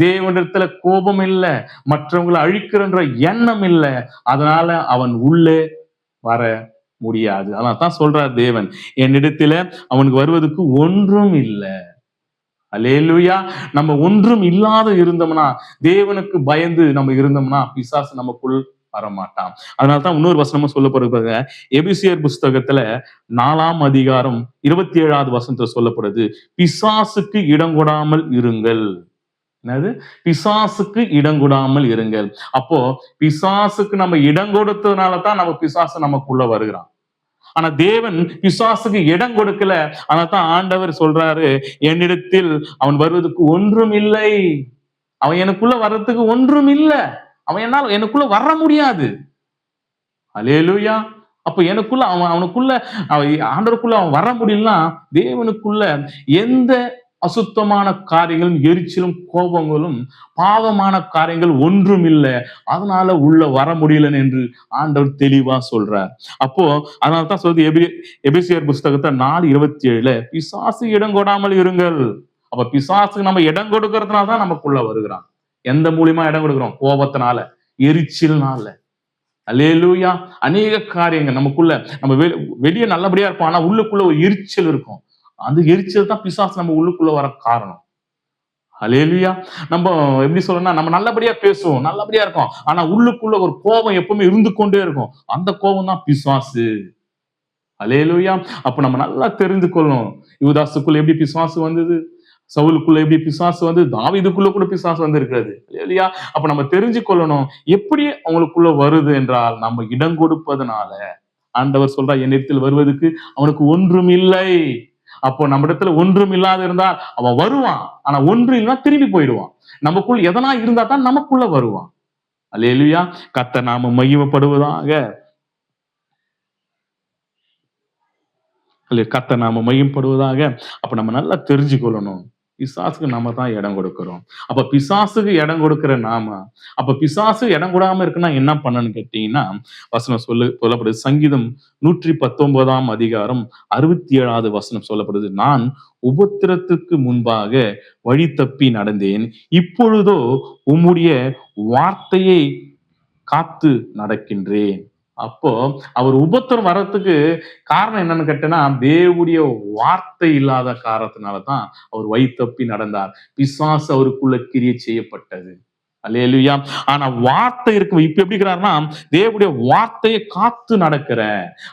தேவனிடத்துல கோபம் இல்லை, மற்றவங்களை அழிக்கிற எண்ணம் இல்லை. அதனால அவன் உள்ளே வர முடியாது. அதனால தான் சொல்றார் தேவன், என்னிடத்துல அவனுக்கு வருவதற்கு ஒன்றும் இல்லை. அல்லேலூயா. நம்ம ஒன்றும் இல்லாத இருந்தோம்னா, தேவனுக்கு பயந்து நம்ம இருந்தோம்னா, பிசாசு நமக்குள் வரமாட்டான். அதனால்தான் இன்னொரு வசனமும் சொல்லப்படுகிறது. எபிசியர் புஸ்தகத்துல 4ஆம் அதிகாரம் 27வது வசனத்துல சொல்லப்படுது, பிசாசுக்கு இடம் கொடாமல் இருங்கள். என்னது? பிசாசுக்கு இடம் கொடாமல் இருங்கள். அப்போ பிசாசுக்கு நம்ம இடம் கொடுத்ததுனாலதான் நம்ம பிசாசு நமக்குள்ள வருகிறான். ஆனா தேவன் பிசாசுக்கு இடம் கொடுக்கல. அதனால்தான் ஆண்டவர் சொல்றாரு, என்னிடத்தில் அவன் வருவதற்கு ஒன்றும் இல்லை, அவன் எனக்குள்ள வர்றதுக்கு ஒன்றும் இல்லை, அவன் என்னால் எனக்குள்ள வர முடியாது. அல்லேலூயா. அப்ப எனக்குள்ள அவனுக்குள்ள ஆண்டவருக்குள்ள அவன் வர முடியலன்னா, தேவனுக்குள்ள எந்த அசுத்தமான காரியங்களும், எரிச்சலும், கோபங்களும், பாவமான காரியங்கள் ஒன்றும் இல்லை, அதனால உள்ள வர முடியல என்று ஆண்டவர் தெளிவா சொல்றார். அப்போ அதனால்தான் சொல்றது எபேசியர் புஸ்தகத்தை 4:27, பிசாசு இடம் கொடாமல் இருங்கள். அப்ப பிசாசுக்கு நம்ம இடம் கொடுக்கறதுனால தான் நமக்குள்ள வருகிறான். எந்த மூலியமா இடம் கொடுக்கிறோம்? கோபத்தினால, எரிச்சல்னால. அல்லேலூயா. அநேக காரியங்கள் நமக்குள்ள, நம்ம வெளியே நல்லபடியா இருப்போம், ஆனா உள்ளுக்குள்ள ஒரு எரிச்சல் இருக்கும். அந்த எரிச்சல் தான் பிசாசு நம்ம உள்ளுக்குள்ள வர காரணம். அல்லேலூயா. நம்ம எப்படி சொல்லணும்னா, நம்ம நல்லபடியா பேசுவோம், நல்லபடியா இருக்கும், ஆனா உள்ளுக்குள்ள ஒரு கோபம் எப்பவுமே இருந்து கொண்டே இருக்கும். அந்த கோபம் தான் பிசாசு. அல்லேலூயா. அப்ப நம்ம நல்லா தெரிந்து கொள்ளணும், யூதாசுக்குள்ள எப்படி பிசாசு வந்தது, சவுலுக்குள்ள எப்படி பிசாசு வந்து, தாவீதுக்குள்ள கூட பிசாசு வந்து இருக்கிறது. இல்லையா? அப்ப நம்ம தெரிஞ்சு கொள்ளணும், எப்படி அவங்களுக்குள்ள வருது என்றால், நம்ம இடம் கொடுப்பதனால. ஆண்டவர் சொல்றா, என்னிடத்தில் வருவதற்கு அவனுக்கு ஒன்றும் இல்லை. அப்போ நம்ம இடத்துல ஒன்றும் இல்லாத இருந்தால் அவன் வருவான், ஆனா ஒன்று இல்லைன்னா திரும்பி போயிடுவான். நமக்குள் எதனா இருந்தா தான் நமக்குள்ள வருவான். அல்லேலூயா. கர்த்தர் நாம மகிமைப்படுவதாக. கர்த்தர் நாம மகிமைப்படுவதாக. அப்ப நம்ம நல்லா தெரிஞ்சு கொள்ளணும், பிசாசுக்கு நாம தான் இடம் கொடுக்கிறோம். அப்ப பிசாசுக்கு இடம் கொடுக்கிற நாம, அப்ப பிசாசு இடம் கொடாம இருக்குன்னா என்ன பண்ணணும்னு கேட்டீங்கன்னா, வசனம் சொல்லப்படுது. சங்கீதம் 119ஆம் அதிகாரம் 67வது வசனம் சொல்லப்படுது, நான் உபத்திரத்துக்கு முன்பாக வழி தப்பி நடந்தேன், இப்பொழுதோ உம்முடைய வார்த்தையை காத்து நடக்கின்றேன். அப்போ அவர் உபத்திரம் வர்றதுக்கு காரணம் என்னன்னு கேட்டேன்னா, தேவனுடைய வார்த்தை இல்லாத காரணத்தினாலதான் அவர் வழி தப்பி நடந்தார். பிசாசு அவருக்குள்ள கிரியை செய்யப்பட்டது. அல்லேலூயா. ஆனா வார்த்தை இருக்கு. இப்ப எப்படி இருக்கிறாருன்னா, தேவனுடைய வார்த்தையை காத்து நடக்கிற.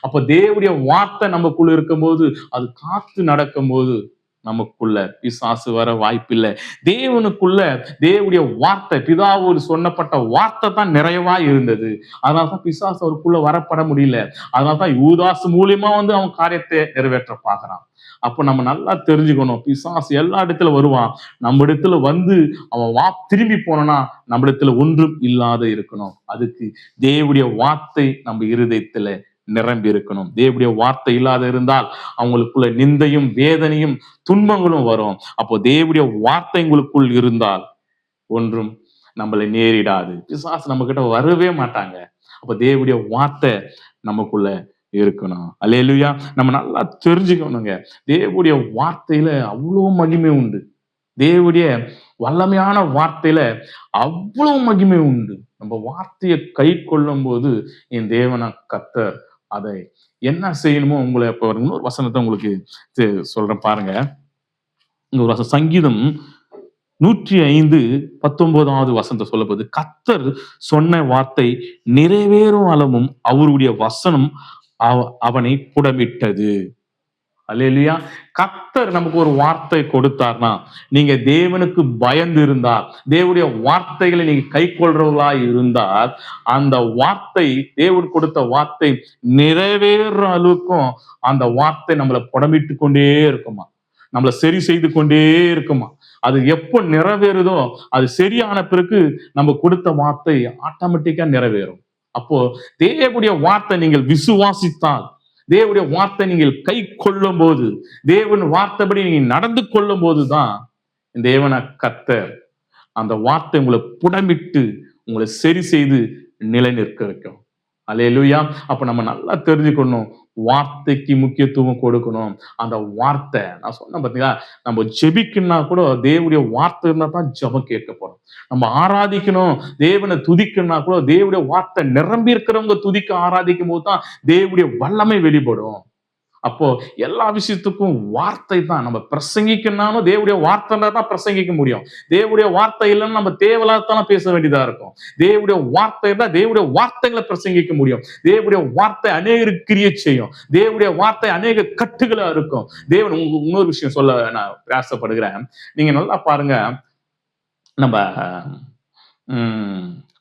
அப்ப தேவனுடைய வார்த்தை நமக்குள்ள இருக்கும்போது, அது காத்து நடக்கும் போது நமக்குள்ள பிசாசு வர வாய்ப்பில்லை. தேவனுக்குள்ள தேவனுடைய வார்த்தை, பிதாவோடு சொன்னப்பட்ட வார்த்தை தான் நிறைவா இருந்தது. அதனாலதான் பிசாசு அவருக்குள்ள வரப்பட முடியல. அதனாலதான் யூதாஸ் மூலியமா அவன் காரியத்தை நிறைவேற்ற பார்க்கிறான். அப்ப நம்ம நல்லா தெரிஞ்சுக்கணும், பிசாசு எல்லா இடத்துல வருவான். நம்ம இடத்துல அவன் திரும்பி போனா நம்ம இடத்துல ஒன்றும் இல்லாத இருக்கணும். அதுக்கு தேவனுடைய வார்த்தை நம்ம இருதயத்துல நிரம்பி இருக்கணும். தேவனுடைய வார்த்தை இல்லாத இருந்தால் அவங்களுக்குள்ள நிந்தையும் வேதனையும் துன்பங்களும் வரும். அப்போ தேவனுடைய வார்த்தை உங்களுக்குள் இருந்தால் ஒன்றும் நம்மளை நேரிடாது. பிசாசு நம்ம கிட்ட வரவே மாட்டாங்க. அப்ப தேவனுடைய வார்த்தை நமக்குள்ள இருக்கணும். அல்லேலூயா. நம்ம நல்லா தெரிஞ்சுக்கணுங்க, தேவனுடைய வார்த்தையில அவ்வளவு மகிமை உண்டு. தேவனுடைய வல்லமையான வார்த்தையில அவ்வளவு மகிமை உண்டு. நம்ம வார்த்தையை கை கொள்ளும் போது என் தேவனா கர்த்தர் அதை என்ன செய்யணுமோ உங்களை இப்ப இன்னொரு வசனத்தை உங்களுக்கு சொல்றேன் பாருங்க. இங்க ஒரு சங்கீதம் 105:19 வசனத்தை சொல்லப்படுது. கர்த்தர் சொன்ன வார்த்தை நிறைவேறும் அளவும் அவருடைய வசனம் அவனை புடமிட்டது. அல்லேலூயா. கர்த்தர் நமக்கு ஒரு வார்த்தை கொடுத்தார்னா, நீங்க தேவனுக்கு பயந்து இருந்தால், தேவனுடைய வார்த்தைகளை நீங்க கை கொள்றவர்களா இருந்தால், அந்த வார்த்தை, தேவன் கொடுத்த வார்த்தை நிறைவேற அளவுக்கும் அந்த வார்த்தை நம்மளை புடமிட்டு கொண்டே இருக்குமா, நம்மளை சரி செய்து கொண்டே இருக்குமா. அது எப்போ நிறைவேறுதோ, அது சரியான பிறகு நம்ம கொடுத்த வார்த்தை ஆட்டோமேட்டிக்கா நிறைவேறும். அப்போ தேவனுடைய வார்த்தை நீங்கள் விசுவாசித்தால், தேவனுடைய வார்த்தை நீங்கள் கை கொள்ளும் போது, தேவன் வார்த்தைப்படி நீங்க நடந்து கொள்ளும் போதுதான் தேவன கர்த்தர் அந்த வார்த்தை உங்களை புடமிட்டு உங்களை சரி செய்து நிலை நிற்க வைக்கும். அல்லேலூயா. அப்ப நம்ம நல்லா தெரிஞ்சுக்கணும், வார்த்தைக்கு முக்கியத்துவம் கொடுக்கணும். அந்த வார்த்தை நான் சொன்னேன் பாத்தீங்களா, நம்ம ஜெபிக்கணும்னா கூட தேவனுடைய வார்த்தை இருந்தா தான் ஜெபம் கேட்கப்படும். நம்ம ஆராதிக்கணும், தேவனை துதிக்கணும்னா கூட தேவனுடைய வார்த்தை நிரம்பி இருக்கிறவங்க துதிக்க ஆராதிக்கும் போது தான் தேவனுடைய வல்லமை வெளிப்படும். அப்போ எல்லா விஷயத்துக்கும் வார்த்தை தான். நம்ம பிரசங்கிக்கணும்னாலும் தேவனுடைய வார்த்தையில தான் பிரசங்கிக்க முடியும். தேவனுடைய வார்த்தை இல்லைன்னு நம்ம தேவையில்லாதான் பேச வேண்டியதா இருக்கும். தேவனுடைய வார்த்தை தான் தேவனுடைய வார்த்தைகளை பிரசங்கிக்க முடியும். தேவனுடைய வார்த்தை அநேகருக்கு கிரியை செய்யும். தேவனுடைய வார்த்தை அநேக கட்டுகளா இருக்கும். தேவன் இன்னொரு விஷயம் சொல்ல நான் பிரயாசப்படுகிறேன். நீங்க நல்லா பாருங்க, நம்ம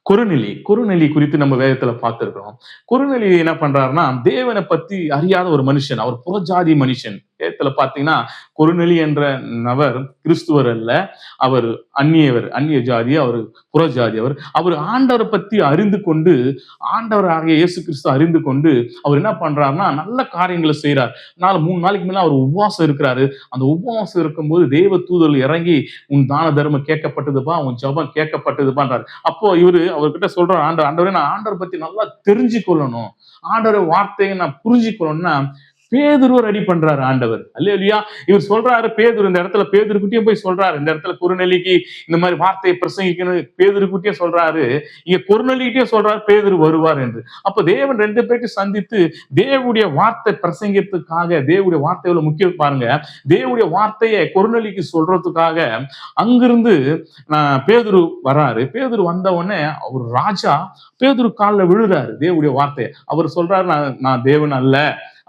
குறுநிலி குறித்து நம்ம வேதத்துல பார்த்திருக்கிறோம். குறுநிலி என்ன பண்றாருன்னா, தேவனை பத்தி அறியாத ஒரு மனுஷன், அவர் புறஜாதி மனுஷன். வேதத்துல பாத்தீங்கன்னா குறுநிலி என்ற நபர் கிறிஸ்துவர் அல்ல, அவர் அந்நிய ஜாதி, அவர் புறஜாதி. அவர் ஆண்டவரை பத்தி அறிந்து கொண்டு, ஆண்டவராகிய இயேசு கிறிஸ்து அறிந்து கொண்டு அவர் என்ன பண்றாருன்னா நல்ல காரியங்களை செய்யறார். 3 நாளைக்கு மேல அவர் உபவாசம் இருக்கிறாரு. அந்த உபவாசம் இருக்கும்போது தேவ தூதர்கள் இறங்கி, உன் தான தர்மம் கேட்கப்பட்டதுப்பா, உன் ஜெபம் கேட்கப்பட்டதுப்பான்றாரு. அப்போ இவரு அவர்கிட்ட சொல்றாரு, ஆண்டவரே நான் ஆண்டவரை பத்தி நல்லா தெரிஞ்சு கொள்ளணும், ஆண்டவரை வார்த்தையை நான் புரிஞ்சு கொள்ளணும்னா பேதுரு ரெடி பண்றாரு ஆண்டவர். அல்லேலூயா. இவர் சொல்றாரு, பேதுரு இந்த இடத்துல பேதுருக்குட்டியும் போய் சொல்றாரு, இந்த இடத்துல குறுநிலிக்கு இந்த மாதிரி வார்த்தையை பிரசங்கிக்கணும் பேதுருக்குட்டியும் சொல்றாரு, இங்க குறுநிலிக்கிட்டே சொல்றாரு பேதுரு வருவார் என்று. அப்ப தேவன் 2 பேர்ட்டு சந்தித்து தேவனுடைய வார்த்தை பிரசங்கிக்கிறதுக்காக, தேவனுடைய வார்த்தை எவ்வளவு முக்கியம் பாருங்க, தேவனுடைய வார்த்தையை குறுநிலிக்கு சொல்றதுக்காக அங்கிருந்து பேதுரு வராரு. பேதுரு வந்த உடனே அவர் ராஜா பேதுரு காலில் விழுறாரு. தேவனுடைய வார்த்தையை அவர் சொல்றாரு, நான் தேவன் அல்ல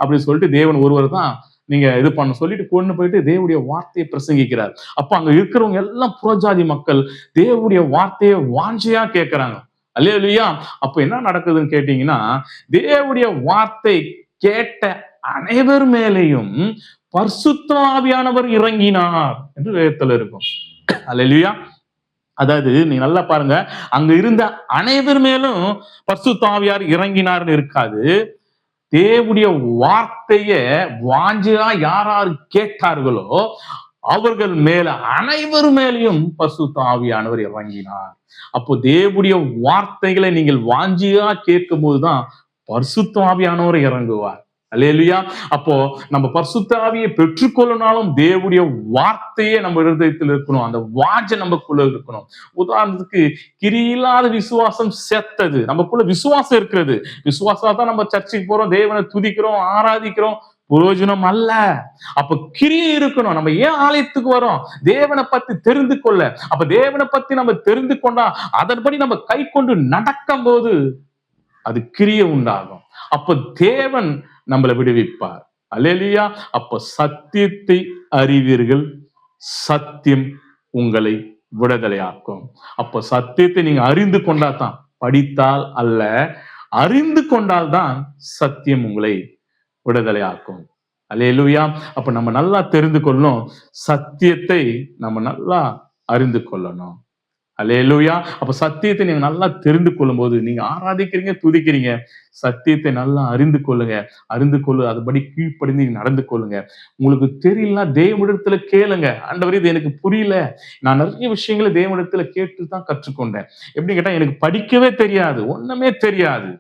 அப்படின்னு சொல்லிட்டு, தேவன் ஒருவர் தான் நீங்க இது பண்ண சொல்லிட்டு கொண்டு போயிட்டு தேவனுடைய வார்த்தையை பிரசங்கிக்கிறார். அப்ப அங்க இருக்கிறவங்க எல்லாம் புறஜாதி மக்கள் தேவனுடைய வார்த்தையை வாஞ்சையா கேட்கிறாங்க. அல்லேலூயா. அப்ப என்ன நடக்குதுன்னு கேட்டீங்கன்னா, தேவனுடைய வார்த்தை கேட்ட அனைவர் மேலேயும் பரிசுத்த ஆவியானவர் இறங்கினார் என்று வேதத்துல இருக்கும். அல்லேலூயா. அதாவது நீங்க நல்லா பாருங்க, அங்க இருந்த அனைவர் மேலும் பரிசுத்த ஆவியார் இறங்கினார்னு இருக்காது. தேவனுடைய வார்த்தைய வாஞ்சையா யார் கேட்டார்களோ அவர்கள் மேல அனைவர் மேலையும் பரிசுத்த ஆவியானவர் இறங்கினார். அப்போ தேவனுடைய வார்த்தைகளை நீங்கள் வாஞ்சியா கேட்கும் போதுதான் பரிசுத்த ஆவியானவர் இறங்குவார். அல்லேலூயா. அப்போ நம்ம பரிசுத்த ஆவியை பெற்றுக்கொள்ளனாலும் தேவனுடைய வார்த்தையே நம்ம இருதயத்தில் இருக்கணும், அந்த வாஞ்சை நமக்குள்ள இருக்கணும். உதாரணத்துக்கு கிரியில்லாத விசுவாசம் செத்தது, நமக்குள்ள விசுவாசம் இருக்கிறது, விசுவாசம் தான் நம்ம சர்ச்சுக்கு போறோம், தேவனை துதிக்கிறோம், ஆராதிக்கிறோம், பிரயோஜனம் அல்ல. அப்ப கிரியை இருக்கணும். நம்ம ஏன் ஆலயத்துக்கு வரோம்? தேவனை பத்தி தெரிந்து கொள்ள. அப்ப தேவனை பத்தி நம்ம தெரிந்து கொண்டா அதன்படி நம்ம கை கொண்டு நடக்கும் போது அது கிரியை உண்டாகும். அப்ப தேவன் நம்மளை விடுவிப்பார். அல்லேலூயா. அப்ப சத்தியத்தை அறிவீர்கள், சத்தியம் உங்களை விடுதலையாக்கும். அப்போ சத்தியத்தை நீங்க அறிந்து கொண்டாதான், படித்தால் அல்ல, அறிந்து கொண்டால்தான் சத்தியம் உங்களை விடுதலையாக்கும். அல்லேலூயா. அப்ப நம்ம நல்லா தெரிந்து கொள்ளணும், சத்தியத்தை நம்ம நல்லா அறிந்து கொள்ளணும். அல்லேலூயா. அப்ப சத்தியத்தை நீங்க நல்லா தெரிந்து கொள்ளும் போது நீங்க ஆராதிக்கிறீங்க, துதிக்கிறீங்க, சத்தியத்தை நல்லா அறிந்து கொள்ளுங்க. அறிந்து கொள்ளு, அதுபடி கீழ்ப்படிந்து நடந்து கொள்ளுங்க. உங்களுக்கு தெரியலன்னா தேவனிடத்துல கேளுங்க. ஆண்டவரே இது எனக்கு புரியல, நான் நிறைய விஷயங்களை தேவனிடத்துல கேட்டு தான் கற்றுக்கொண்டேன். எப்படி கேட்டா எனக்கு படிக்கவே தெரியாது, ஒண்ணுமே தெரியாது.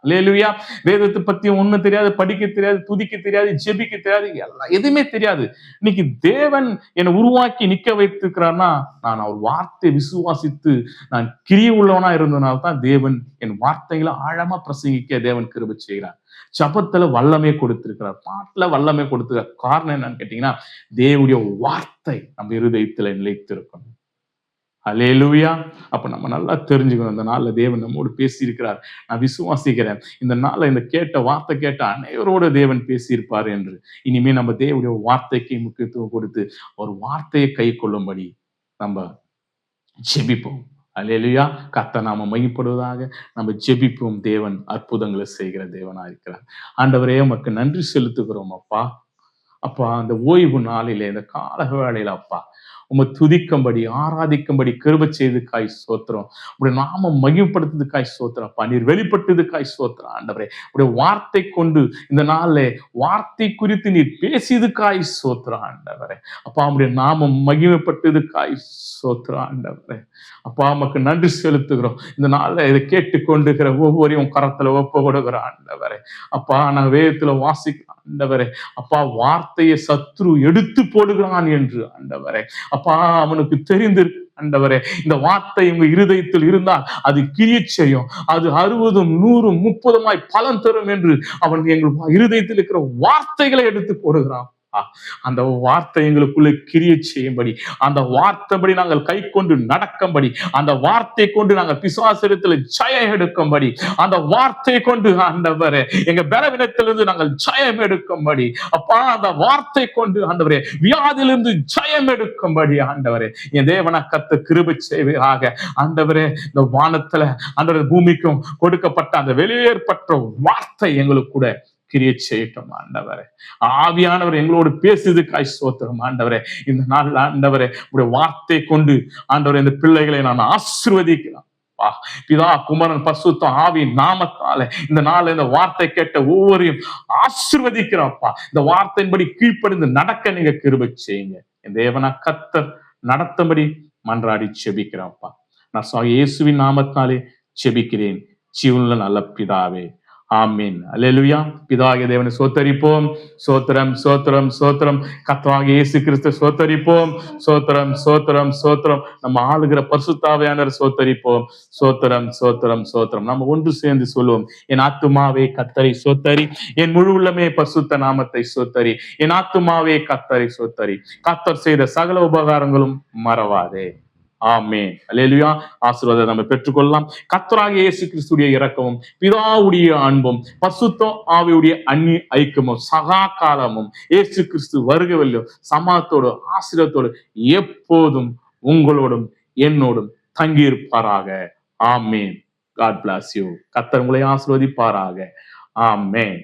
அல்லேலூயா. வேதத்தை பத்தி ஒண்ணும் தெரியாது, படிக்க தெரியாது, துதிக்க தெரியாது, ஜெபிக்க தெரியாது, எல்லாம் எதுவுமே தெரியாது. இன்னைக்கு தேவன் என்னை உருவாக்கி நிக்க வைத்திருக்கிறார்னா நான் அவர் வார்த்தை விசுவாசித்து நான் கிரியை உள்ளவனா இருந்தனால தான் தேவன் என் வார்த்தைகளை ஆழமா பிரசங்கிக்க தேவன் கிருபை செய்கிறார். ஜபத்துல வல்லமே கொடுத்திருக்கிறார், பாட்டுல வல்லமே கொடுத்திருக்கிறார். காரணம் என்னன்னு கேட்டீங்கன்னா, தேவனுடைய வார்த்தை நம்ம இருதயத்துல நிலைத்திருக்கணும். அல்லேலூயா. அப்ப நம்ம நல்லா தெரிஞ்சுக்கணும், இந்த நாள்ல தேவன் நம்மோடு பேசி இருக்கிறார். நான் விசுவாசிக்கிறேன், இந்த நாள்ல இந்த கேட்ட வார்த்தை கேட்ட அனைவரோட தேவன் பேசியிருப்பார் என்று. இனிமே நம்ம தேவனுடைய வார்த்தைக்கு முக்கியத்துவம் கொடுத்து ஒரு வார்த்தையை கை கொள்ளும்படி நம்ம ஜெபிப்போம். அல்லேலூயா. கர்த்தர் நாம மகிமைப்படுவதாக. நம்ம ஜெபிப்போம். தேவன் அற்புதங்களை செய்கிற தேவனா இருக்கிறார். ஆண்டவரே உமக்கு நன்றி செலுத்துகிறோம் அப்பா. அப்பா, அந்த ஓய்வு நாளிலே, இந்த கால வேளையில அப்பா உம்மை துதிக்கும்படி ஆராதிக்கும்படி கிருபை செய்ததுக்காய் ஸ்தோத்திரம். உடைய நாம மகிமைப்படுத்துறதுக்காய் ஸ்தோத்திரம் அப்பா. நீர் வெளிப்பட்டதுக்காய் ஸ்தோத்திரம் ஆண்டவரே. உடைய வார்த்தை கொண்டு இந்த நாள்ல வார்த்தை குறித்து நீர் பேசியதுக்காய் ஸ்தோத்திரம் ஆண்டவரே. அப்பா உடைய நாமம் மகிமைப்பட்டதுக்காய் ஸ்தோத்திரம் ஆண்டவரே. அப்பா உமக்கு நன்றி செலுத்துகிறோம். இந்த நாள்ல இதை கேட்டுக்கொண்டுகிற ஒவ்வொருவரையும் கரத்துல ஒப்பு கொடுக்கிற ஆண்டவரே. அப்பா நான் வேதத்துல வாசிக்கிறேன் ஆண்டவரே. அப்பா வார்த்தையை சத்ரு எடுத்து போடுகிறான் என்று ஆண்டவரே. அப்பா அவனுக்கு தெரிந்திருக்கு ஆண்டவரே, இந்த வார்த்தை உங்க இருதயத்தில் இருந்தால் அது கிரியை செய்யும், அது 60, 100, 30 பலன் தரும் என்று அவன் எங்கள் இருதயத்தில் இருக்கிற வார்த்தைகளை எடுத்து போடுகிறான். அந்த வார்த்தை எங்களுக்குள்ள கிரியை செய்யும்படி, அந்த வார்த்தைப்படி நாங்கள் கை கொண்டு நடக்கும்படி, அந்த வார்த்தை கொண்டு நாங்கள் பிசாசிடத்தில் ஜெயம் எடுக்கும்படி, அந்த வார்த்தை கொண்டு ஆண்டவரே எங்க பலவீனத்திலிருந்து நாங்கள் ஜெயம் எடுக்கும்படி, அப்பா அந்த வார்த்தை கொண்டு ஆண்டவரே வியாதியிலிருந்து ஜெயம் எடுக்கும்படி ஆண்டவரே என் தேவனா கர்த்தர் கிருபை செய்வீராக. ஆண்டவரே இந்த வானத்துல ஆண்டவரே பூமிக்கும் கொடுக்கப்பட்ட அந்த வெளியேற்பட்ட வார்த்தை எங்களுக்கு கூட கிரியை செய்யட்டும் ஆண்டவரே. ஆவியானவர் எங்களோடு பேசுவதற்காய் ஸ்தோத்திரம் ஆண்டவரே. இந்த நாள் ஆண்டவரே உடைய வார்த்தை கொண்டு ஆண்டவரே இந்த பிள்ளைகளை நான் ஆசீர்வதிக்கிறேன். பிதா குமாரன் பரிசுத்த ஆவி நாமத்தால இந்த நாள் இந்த வார்த்தை கேட்ட ஒவ்வொருவரையும் ஆசீர்வதிக்கிறோம்ப்பா. இந்த வார்த்தையின்படி கீழ்ப்படிந்து நடக்க நீங்க கிருபை செய்யுங்க. என் தேவனா கர்த்தர் நடத்தும்படி மன்றாடி செபிக்கிறோம்ப்பா. நான் இயேசுவின் நாமத்தாலே செபிக்கிறேன் ஜீவனுள்ள நல்ல பிதாவே, ஆமீன். அல்லேலூயா. பிதாகிய தேவனை சோத்தரிப்போம். சோத்திரம் சோத்திரம் சோத்திரம். கர்த்தராகிய இயேசு கிறிஸ்து சோத்தரிப்போம். சோத்திரம் சோத்திரம் சோத்திரம். நம்ம ஆளுகிற பரிசுத்த ஆவியானவரை சோத்தரிப்போம். சோத்திரம் சோத்திரம் சோத்திரம். நம்ம ஒன்று சேர்ந்து சொல்லுவோம். என் ஆத்துமாவே கர்த்தரை சோத்தரி, என் முழு உள்ளமே பரிசுத்த நாமத்தை சோத்தரி. என் ஆத்துமாவே கர்த்தரை சோத்தரி, கர்த்தர் செய்த சகல உபகாரங்களும் மறவாதே. ஆமென். அல்லேலூயா. ஆசீர்வாதத்தை நம்ம பெற்றுக்கொள்ளலாம். கர்த்தராகிய இயேசு கிறிஸ்துடைய இரக்கமும் பிதாவுடைய அன்பும் பரிசுத்த ஆவியுடைய அந்நிய ஐக்கியமும் சகா காலமும் இயேசு கிறிஸ்து வருகவில்லையும் சமாதத்தோடு ஆசீர்வாதத்தோடு எப்போதும் உங்களோடும் என்னோடும் தங்கியிருப்பாராக. ஆமென். God bless you. கர்த்தர் உங்களை ஆசீர்வதிப்பாராக. ஆமென்.